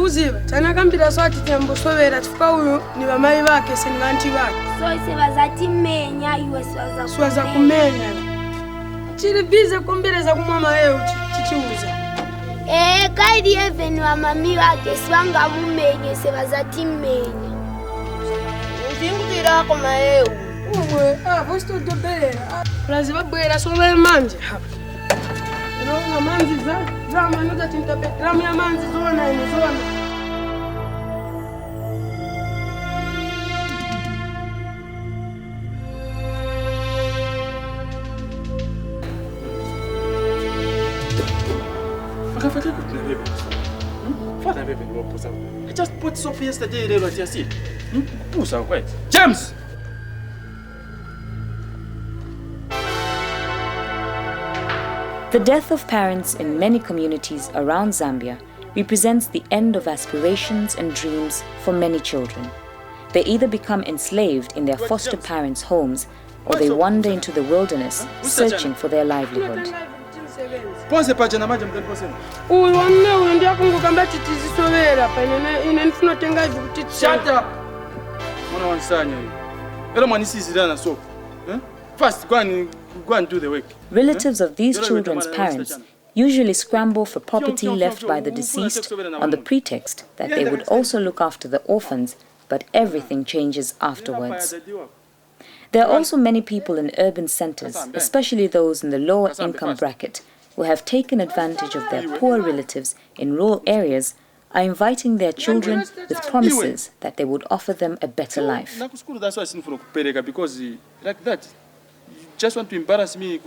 ukuziva tana kambira swati tembosovera tifuka uyu ni vamai vake senvanti vake so sevazati menya iwe swaza kumenya chiri bize kumbireza kumama yeu chichiuza kaidi even wa mami wake swanga mumenye sevazati menya ndingutira koma yeu umwe vosto dobera plaziva bwera sove manje Roma manzi za manuza tintape ramu ya manzi zona ino zona. I just put Sophie yesterday there at your seat. Pusa, wait. James! The death of parents in many communities around Zambia represents the end of aspirations and dreams for many children. They either become enslaved in their foster parents' homes or they wander into the wilderness searching for their livelihood. Shut up! First, go and do the work. Relatives of these children's parents usually scramble for property left by the deceased on the pretext that they would also look after the orphans, but everything changes afterwards. There are also many people in urban centers, especially those in the lower income bracket, who have taken advantage of their poor relatives in rural areas, are inviting their children with promises that they would offer them a better life. Because like that, you just want to embarrass me.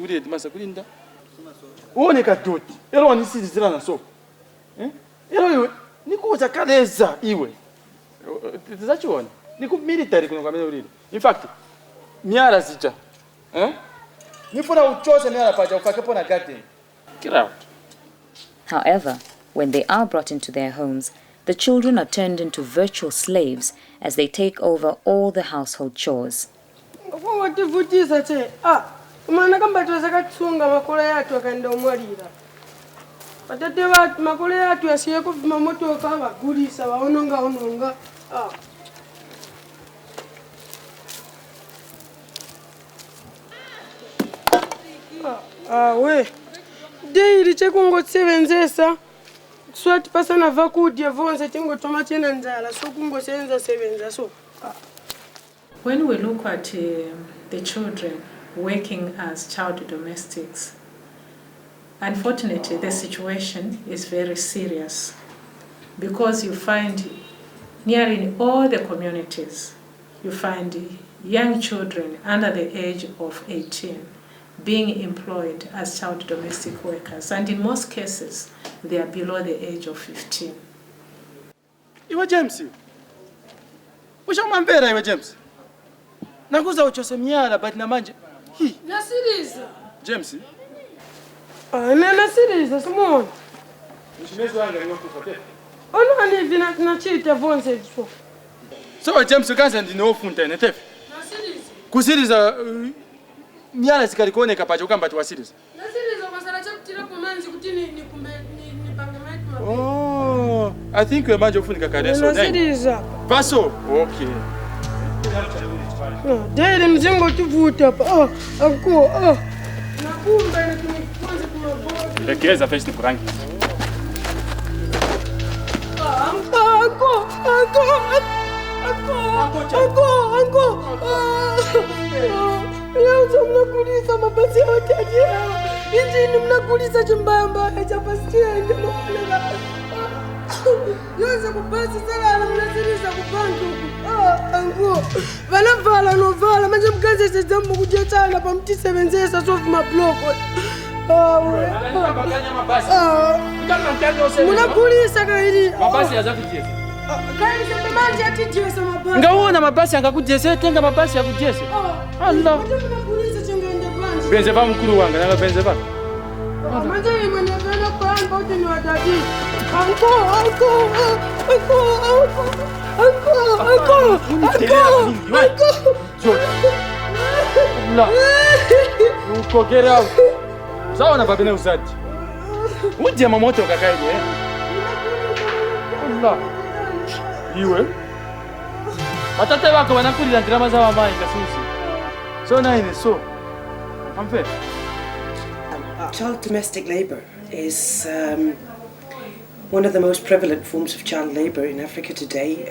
In fact, get out. However, when they are brought into their homes, the children are turned into virtual slaves as they take over all the household chores. Daily chekungosevenzesa swati pasana vakudya vonse tingotoma chena nzala so kungosenza sevenza so. When we look at the children working as child domestics, unfortunately the situation is very serious because you find nearly in all the communities you find young children under the age of 18 being employed as child domestic workers, and in most cases they are below the age of 15. Iwe James, ushamambera iwe James. Nakuza uchose miyala but na manje. Nasiriza. James. Nasiriza simona. Mshimezo wanga ni wakufa. Ono ani vina tunachita vonse so. So James ukaza ndino ofunta netefe. Nasiriza. Kusiriza miyala sikalikuoneka pacho kamba tuwasiriza. Nasiriza masala chakutira kumanzi kuti ni pange maitu. Oh, I think we manje ufunika kareso. Nasiriza. Paso. Okay. Daily mzengo tuvuta pa. Anko. Nakumba na tumeanza kumabodi. Lekeza festi kurangi. Anko. Leo mnakulisa mabasi yote ajao. Injini mnakulisa chimbamba hajapasikia ndio mnakulega. Leo kubasi sala mnaziriza kubantu. Anko. Vanavala novala manje mkaze sezambo kujatana pa mti sevenzesa so vuma bloko. Munakulisa kaili. Mabasi yazakujesa. Kaili sembe manje atijesa mabasi. Ngaona mabasi angakujesa tenga mabasi yakujesa. Allah. Munakulisa chengende banje. Benze va mkuru wanga nanga benze va. Manje imene kana pamba uti ni wadadi. Anko. Uko get out. Sawa na babene usati. Uje mamoto kakaidi Allah. Iwe. Watate wako wanakulira drama za mama ingasusi. So nine so. Ampe. Child domestic labour is one of the most prevalent forms of child labour in Africa today.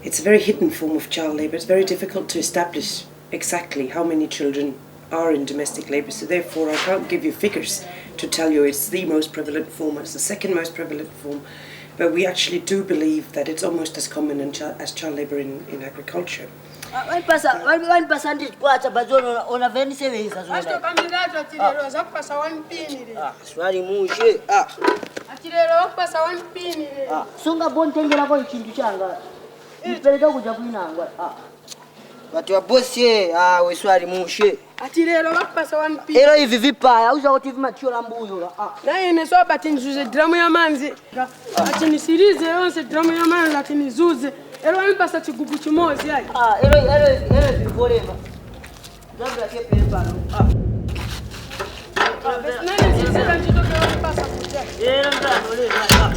It's a very hidden form of child labour. It's very difficult to establish exactly how many children are in domestic labour, so therefore I can't give you figures to tell you it's the most prevalent form, it's the second most prevalent form, but we actually do believe that it's almost as common as child labour in agriculture. One percentage kwacha bazono ona 27 zazona. Asto kandidato atilero zakupasa 1 pin ile. Swali mushe. Atilero zakupasa 1 pin ile. Songa bontengera kwa chintu changa. Ipeleka kuja kuinangwa. Watu wa bosi we swali mushe. Atilero zakupasa 1 pin. Ero hivi vipaya uza kuti vimatiola mbuyo. Na yene so batinzuze dramu ya manzi. Atini sirize yonse dramu ya manzi atini zuze. Ero nipasa chigugu chimozi hai. Ero vivoleva. Zabra kepe pano. Nani zizira njito kwa nipasa kuja. Ero ndano leva.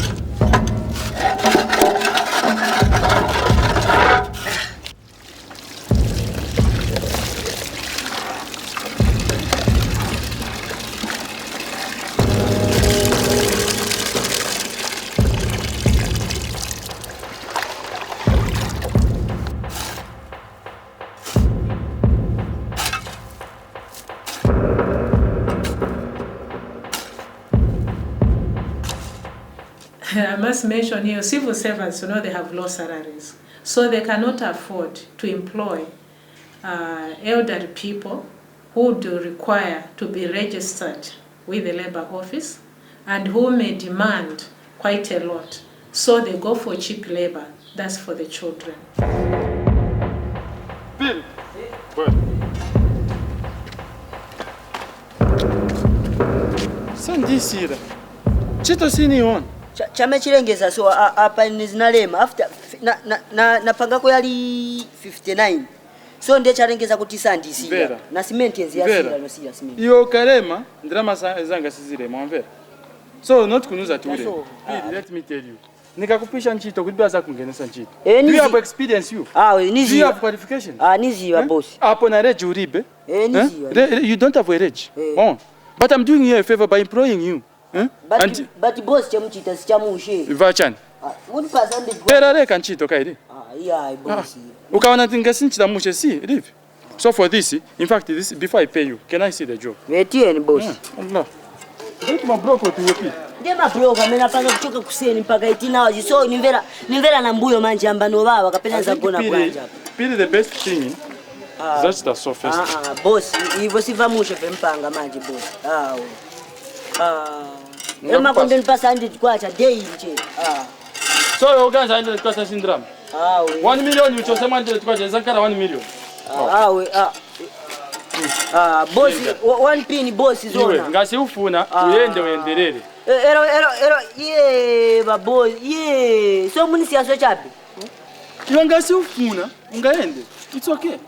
I must mention here, civil servants, they have low salaries. So they cannot afford to employ elderly people who do require to be registered with the labor office and who may demand quite a lot. So they go for cheap labor. That's for the children. Bill. Well. Sandisira. Chito sini on. Chame chilengeza so apa nizinalema after napanga ko yali 59. So ndiye chalengeza kuti sandisira. Na cement yazira no siya cement. Iyo karema ndrama zanga sizire mwamvera. So not kunuza ture. Bill, let me tell you. Nikakupisha nchito kuti baza kungenesa nchito. Do you have experience you? Nizi. Do you have qualification? Nizi wa boss. Apo na rege uribe. Nizi. You don't have a rege. Oh. But I'm doing you a favor by employing you. But boss chamuchita sichamushe. Vachani. Muni pasande. Pera reka nchito kaidi. Yeah, boss. Ukawana tingasinchita mushe si, live. So for this, in fact, this before I pay you, can I see the job? Wetieni boss. Allah. Ndio mabroko tuwepi. Ndiye mabroka mena panga kutoka kuseni mpaka 18 hours. So nimvera na mbuyo manje ambano baba kapena za gona kwanja. Pili the best thing. That's the softest. Boss, hivyo sivamushe pempanga manje boss. Ema konde nipasa 100 kwacha day nje. So you guys 100 kwacha syndrome. 1 million uchosema 100 kwacha zankara 1 million. Boss, 1 pin boss zona. Ngasi ufuna uyende uendelele. Ba boss, so muni siyaso chapi. Iwe ngasi ufuna ungaende. It's okay.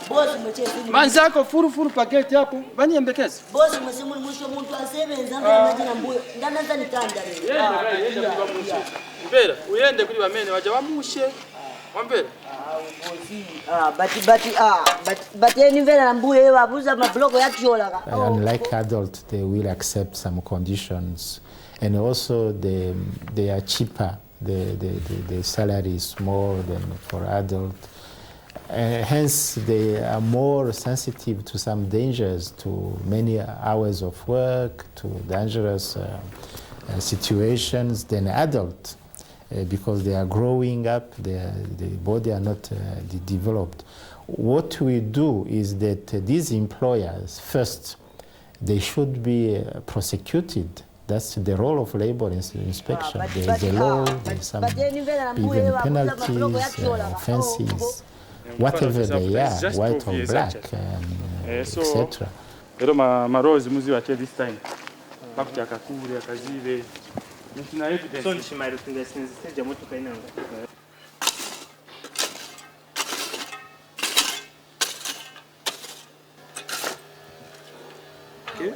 Boss mchezo. Manzako furu paketi hapo. Baniembekeze. Boss msimu mwisho muntu asebenza maji na mbuyo. Ndananza nitanda leo. Yende kuliba mushe. Mbera, uyende kuliba mene waja wamushe. Wambera. But anywhere na mbuyo wabuza mabloko ya chola. Unlike adults, they will accept some conditions, and also they are cheaper. The salary is more than for adults. Hence, they are more sensitive to some dangers, to many hours of work, to dangerous situations than adults, because they are growing up, the body are not developed. What we do is that these employers, first, they should be prosecuted. That's the role of labor inspection. There's a law, there's some even penalties, offenses. Whatever they are, white or black, etc. Ero marozi muzi wache this time. Bakuti akakure akazive. Ntina evidence. So nishimairo fingersinzi sija moto kainanga. Okay.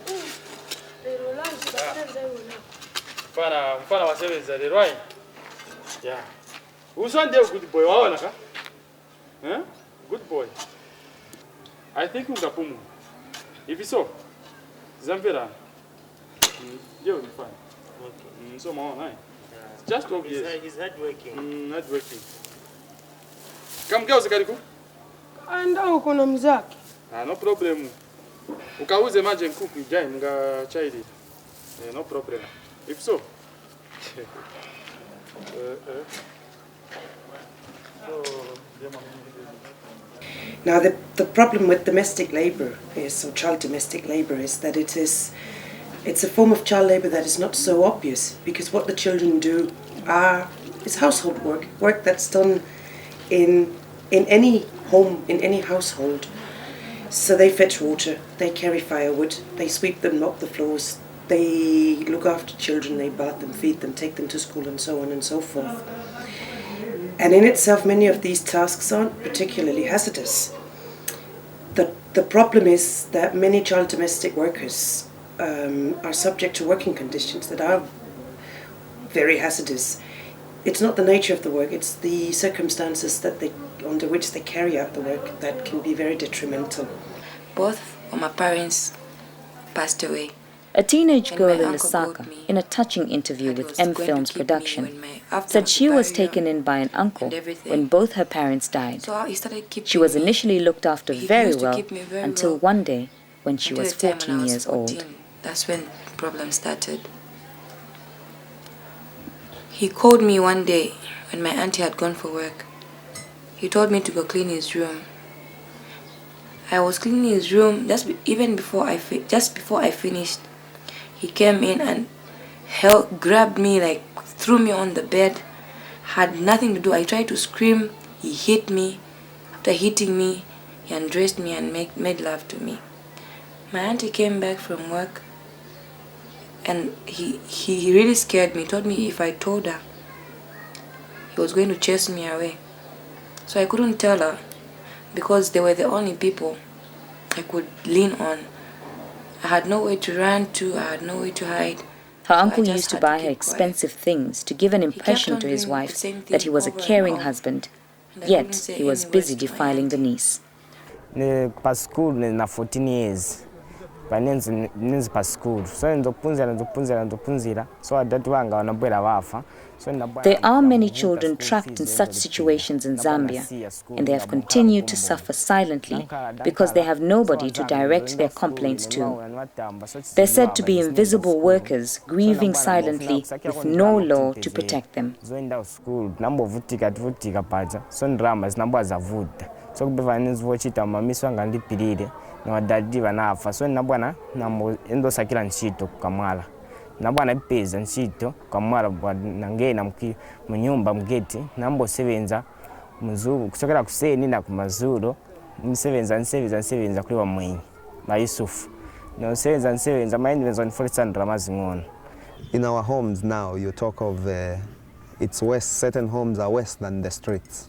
Fana wasebeza lerwai. Yeah. Usande good boy waona ka? Eh? Good boy. I think ungapumu. If so, Zambia. You'll be fine. Okay. So more, just talk yes. He's hardworking. Hardworking. Kamgea usikariku? Anda uko na mzaki. No problem. Ukauze maji nkuku ijai mga chaidi. No problem. If so. Now the problem with domestic labor is, or child domestic labor, is that it's a form of child labor that is not so obvious, because what the children do is household work that's done in any home, in any household. So they fetch water, they carry firewood, they sweep them, mop the floors, they look after children, they bath them, feed them, take them to school, and so on and so forth. And in itself, many of these tasks aren't particularly hazardous. The problem is that many child domestic workers are subject to working conditions that are very hazardous. It's not the nature of the work, it's the circumstances under which they carry out the work that can be very detrimental. Both of my parents passed away. A teenage girl in Lusaka, in a touching interview with M Films Production, said she was taken in by an uncle when both her parents died. She was initially looked after very well until one day when she was 14 years old. That's when problems started. He called me one day when my auntie had gone for work. He told me to go clean his room. I was cleaning his room just before I finished. He came in and grabbed me, like threw me on the bed. Had nothing to do. I tried to scream. He hit me. After hitting me, he undressed me and made love to me. My auntie came back from work and he really scared me. He told me if I told her, he was going to chase me away. So I couldn't tell her because they were the only people I could lean on. I had nowhere to run to, I had nowhere to hide. Her uncle used to buy her expensive things to give an impression to his wife that he was a caring husband, yet he was busy defiling the niece. Past school na 14 years. Ninzi past school. So ndopunzira. So adati wanga wanabwera wafa. There are many children trapped in such situations in Zambia, and they have continued to suffer silently because they have nobody to direct their complaints to. They're said to be invisible workers, grieving silently with no law to protect them. Wadadi wanafa so nabwana endo sakila nshito kamala nabwana ipeza nshito kamala nangena munyumba mgeti nambo sevenza muzuru kusokera kuseni na kumazuru nsevenza kuri wa mwenyi ba Yusuf no sevenza mind wenzo ni Sandra mazingono. In our homes now you talk of it's west, certain homes are worse than the streets.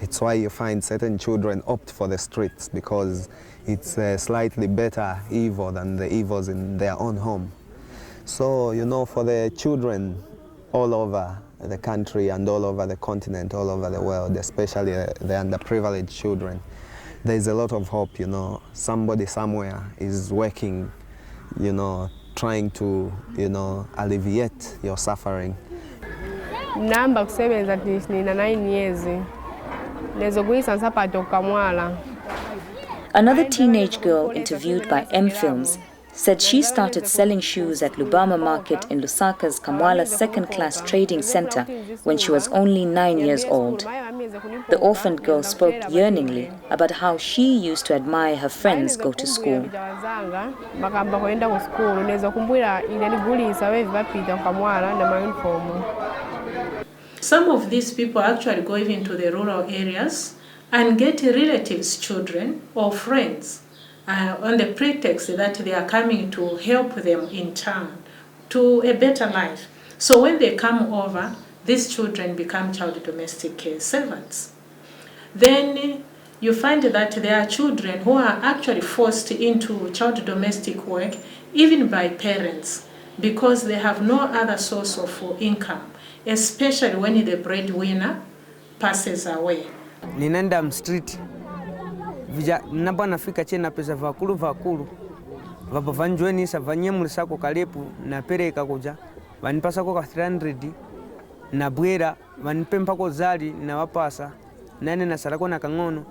It's why you find certain children opt for the streets, because it's a slightly better evil than the evils in their own home. So, you know, for the children all over the country and all over the continent, all over the world, especially the underprivileged children, there's a lot of hope, you know. Somebody somewhere is working, you know, trying to, you know, alleviate your suffering. Namba kusebenza nina 9 years. Another teenage girl interviewed by M Films said she started selling shoes at Lubama Market in Lusaka's Kamwala second-class trading center when she was only 9 years old. The orphaned girl spoke yearningly about how she used to admire her friends go to school. Some of these people actually go even to the rural areas and get relatives' children or friends on the pretext that they are coming to help them in turn to a better life. So when they come over, these children become child domestic servants. Then you find that there are children who are actually forced into child domestic work even by parents because they have no other source of income. especially when the breadwinner passes away. Ninaenda street napa nafika chena pesa vakulu vapa vanjoinisa vanyemulisako kalepu napereka kuja vanipasako ka 300 na bwera vanipempako zali na wapasa nane nasalako na kang'ono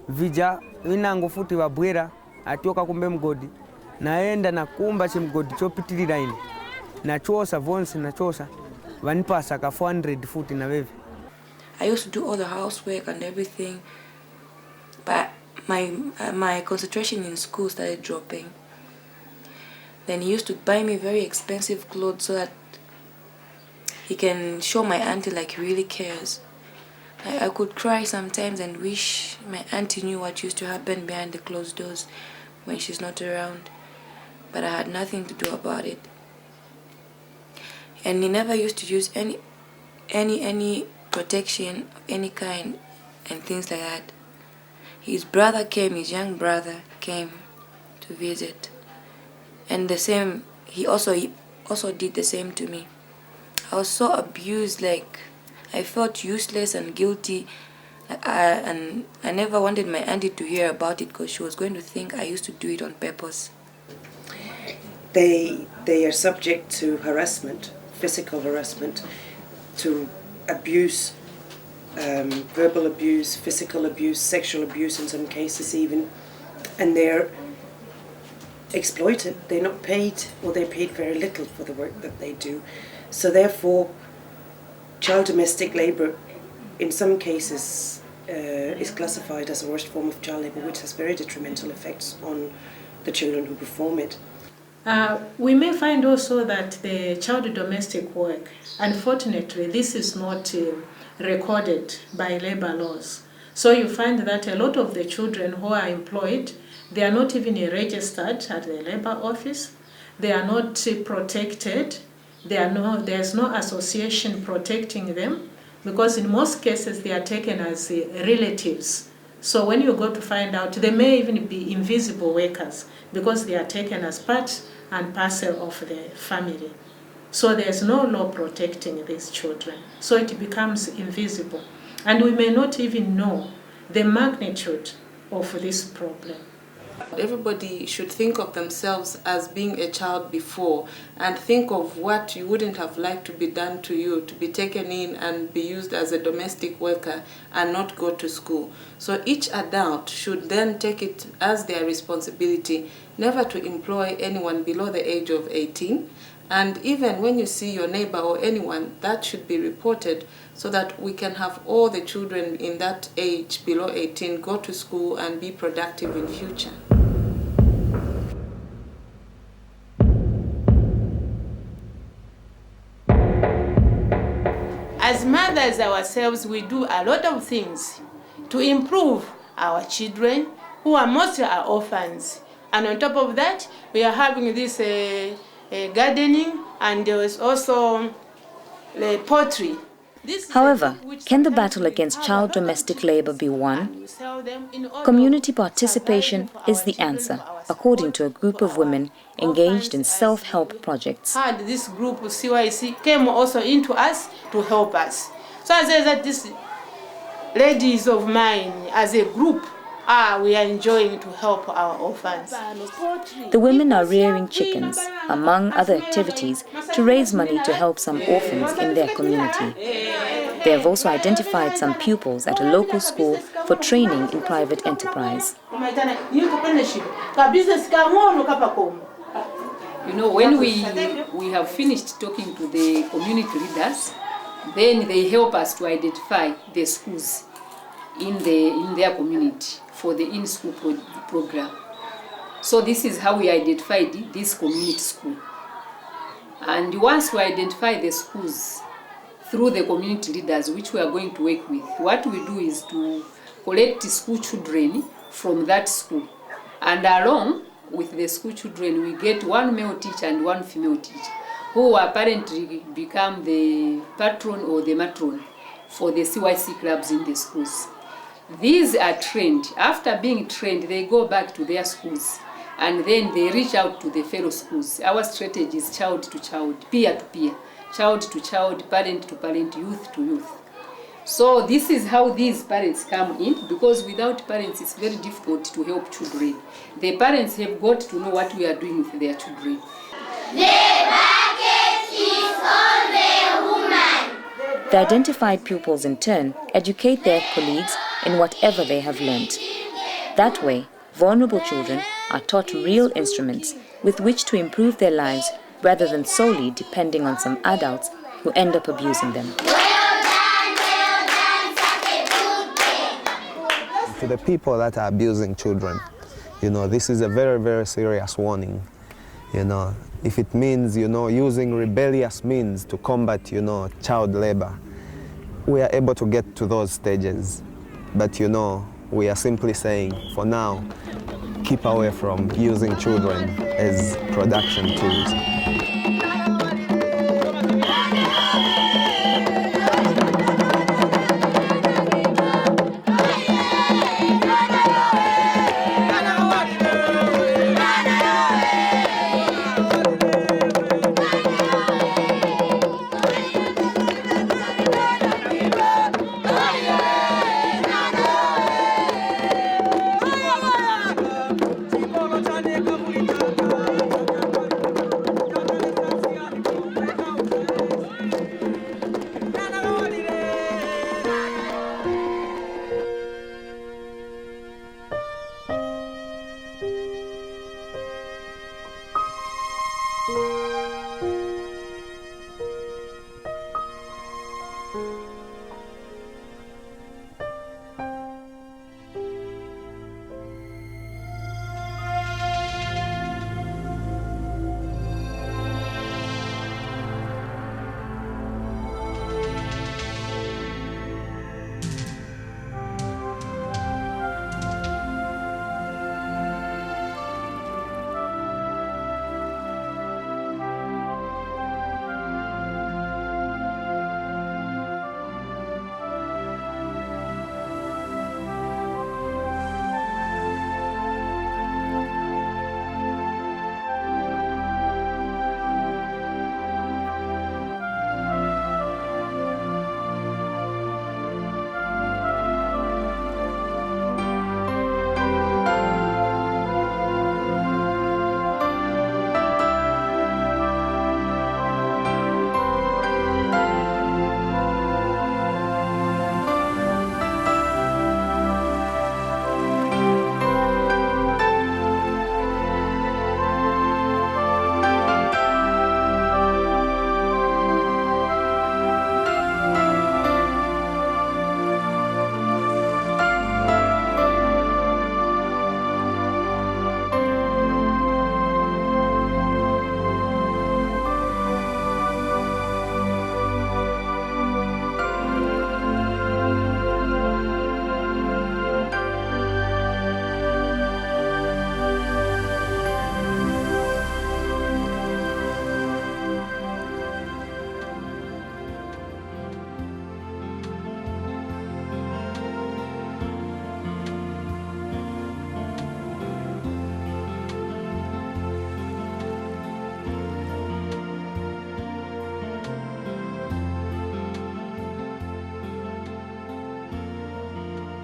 vija inango futi wabwera atioka kumbe mgodi naenda nakumba chimgodi chopitilira ine nachosa vonse nachosa vanipasa ka 400 futi na wewe. I used to do all the housework and everything, but my concentration in school started dropping. Then he used to buy me very expensive clothes so that he can show my auntie like he really cares. I could cry sometimes and wish my auntie knew what used to happen behind the closed doors when she's not around, but I had nothing to do about it. And he never used to use any protection of any kind and things like that. His brother came, his young brother came to visit, and the same, he also did the same to me. I was so abused, like I felt useless and guilty, and I never wanted my auntie to hear about it because she was going to think I used to do it on purpose. They are subject to harassment, physical harassment, to abuse, verbal abuse, physical abuse, sexual abuse in some cases even, and they're exploited. They're not paid, or they're paid very little for the work that they do. So therefore, child domestic labour in some cases is classified as the worst form of child labour, which has very detrimental effects on the children who perform it. We may find also that the child domestic work, unfortunately, this is not recorded by labor laws. So you find that a lot of the children who are employed, they are not even registered at the labor office. They are not protected. There's no association protecting them, because in most cases they are taken as relatives. So when you go to find out, they may even be invisible workers because they are taken as part and parcel of the family. So there's no law protecting these children. So it becomes invisible. And we may not even know the magnitude of this problem. Everybody should think of themselves as being a child before, and think of what you wouldn't have liked to be done to you, to be taken in and be used as a domestic worker and not go to school. So each adult should then take it as their responsibility never to employ anyone below the age of 18. And even when you see your neighbor or anyone, that should be reported so that we can have all the children in that age below 18 go to school and be productive in future. As mothers ourselves, we do a lot of things to improve our children who are mostly our orphans. And on top of that, we are having this gardening, and there is also poultry. However, can the battle against child domestic labor be won? Community participation is the answer, according to a group of women engaged in self-help projects. This group, CYC, came also into us to help us. So I say that these ladies of mine, as a group, we are enjoying to help our orphans. The women are rearing chickens, among other activities, to raise money to help some orphans in their community. They have also identified some pupils at a local school for training in private enterprise. You know, when we have finished talking to the community leaders, then they help us to identify the schools in their community for the in-school program. So this is how we identified this community school. And once we identify the schools through the community leaders, which we are going to work with, what we do is to collect school children from that school. And along with the school children, we get one male teacher and one female teacher, who apparently become the patron or the matron for the CYC clubs in the schools. These are trained. After being trained, they go back to their schools and then they reach out to the fellow schools. Our strategy is child to child, peer to peer, child to child, parent to parent, youth to youth. So this is how these parents come in, because without parents it's very difficult to help children. The parents have got to know what we are doing with their children. The identified pupils in turn educate their colleagues in whatever they have learnt. That way, vulnerable children are taught real instruments with which to improve their lives rather than solely depending on some adults who end up abusing them. To the people that are abusing children, this is a very, very serious warning. If it means, using rebellious means to combat, child labor, we are able to get to those stages. But, we are simply saying, for now, keep away from using children as production tools.